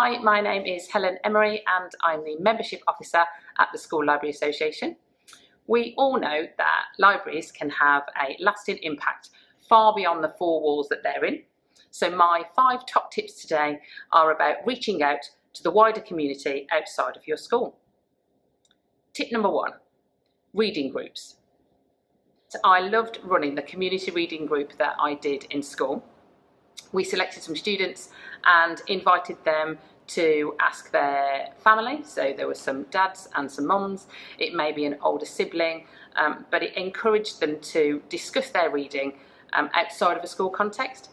Hi, my name is Helen Emery and I'm the Membership Officer at the School Library Association. We all know that libraries can have a lasting impact far beyond the four walls that they're in. So my 5 top tips today are about reaching out to the wider community outside of your school. Tip number 1, reading groups. I loved running the community reading group that I did in school. We selected some students and invited them to ask their family. So there were some dads and some mums. It may be an older sibling, but it encouraged them to discuss their reading outside of a school context.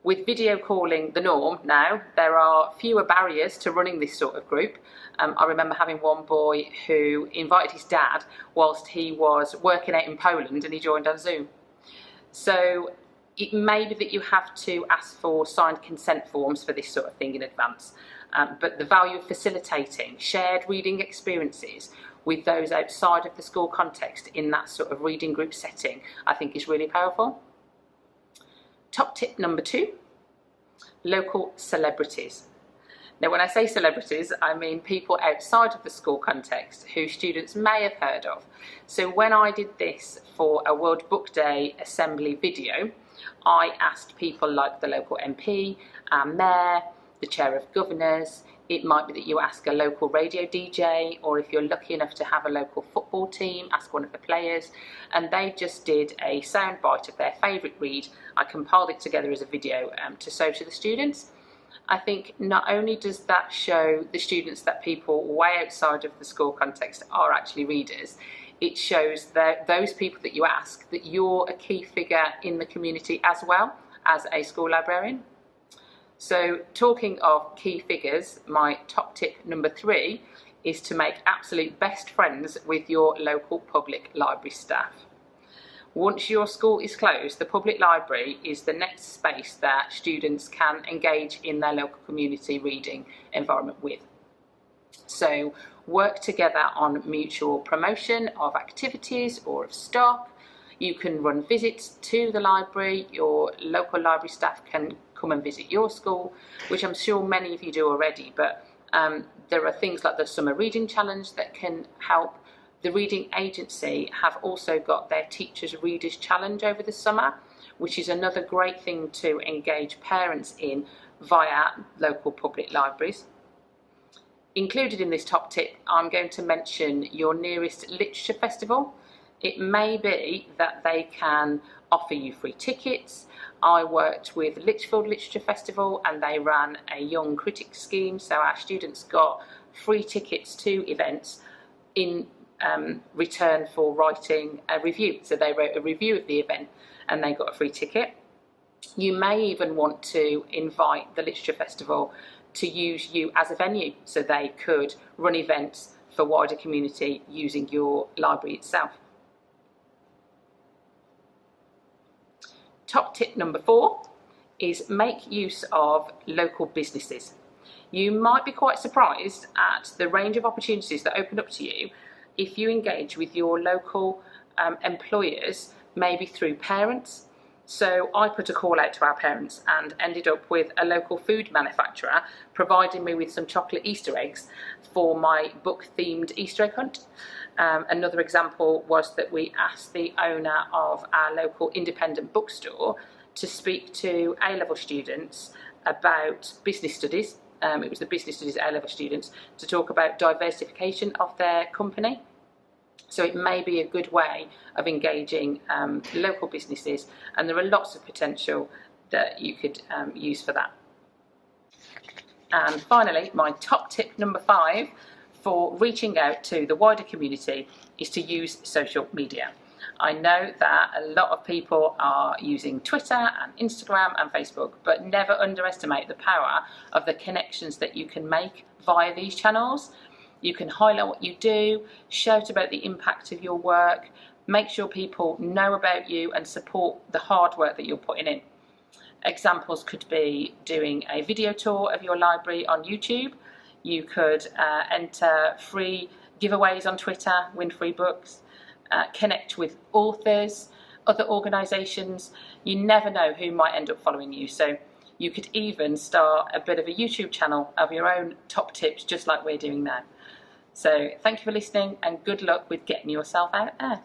With video calling the norm now, there are fewer barriers to running this sort of group. I remember having one boy who invited his dad whilst he was working out in Poland and he joined on Zoom. So it may be that you have to ask for signed consent forms for this sort of thing in advance, but the value of facilitating shared reading experiences with those outside of the school context in that sort of reading group setting, I think is really powerful. Top tip number 2, local celebrities. Now, when I say celebrities, I mean people outside of the school context who students may have heard of. So when I did this for a World Book Day assembly video, I asked people like the local MP, our mayor, the chair of governors. It might be that you ask a local radio DJ, or if you're lucky enough to have a local football team, ask one of the players. And they just did a soundbite of their favourite read. I compiled it together as a video to show to the students. I think not only does that show the students that people way outside of the school context are actually readers, it shows that those people that you ask that you're a key figure in the community as well as a school librarian. So talking of key figures, my top tip number 3 is to make absolute best friends with your local public library staff. Once your school is closed, the public library is the next space that students can engage in their local community reading environment with. So work together on mutual promotion of activities or of stock. You can run visits to the library. Your local library staff can come and visit your school, which I'm sure many of you do already, but there are things like the Summer Reading Challenge that can help. The Reading Agency have also got their Teachers Readers Challenge over the summer, which is another great thing to engage parents in via local public libraries. Included in this top tip, I'm going to mention your nearest literature festival. It may be that they can offer you free tickets. I worked with Lichfield Literature Festival and they ran a Young Critics scheme, so our students got free tickets to events in return for writing a review. So they wrote a review of the event and they got a free ticket. You may even want to invite the Literature Festival to use you as a venue, so they could run events for wider community using your library itself. Top tip number 4 is make use of local businesses. You might be quite surprised at the range of opportunities that open up to you if you engage with your local employers, maybe through parents. So I put a call out to our parents and ended up with a local food manufacturer providing me with some chocolate Easter eggs for my book-themed Easter egg hunt. Another example was that we asked the owner of our local independent bookstore to speak to A-level students about business studies. It was the business studies A-level students to talk about diversification of their company. So it may be a good way of engaging local businesses, and there are lots of potential that you could use for that. And finally, my top tip number 5 for reaching out to the wider community is to use social media. I know that a lot of people are using Twitter and Instagram and Facebook, but never underestimate the power of the connections that you can make via these channels. You can highlight what you do, shout about the impact of your work, make sure people know about you and support the hard work that you're putting in. Examples could be doing a video tour of your library on YouTube. You could enter free giveaways on Twitter, win free books, connect with authors, other organisations. You never know who might end up following you. So You could even start a bit of a YouTube channel of your own top tips, just like we're doing now. So thank you for listening, and good luck with getting yourself out there.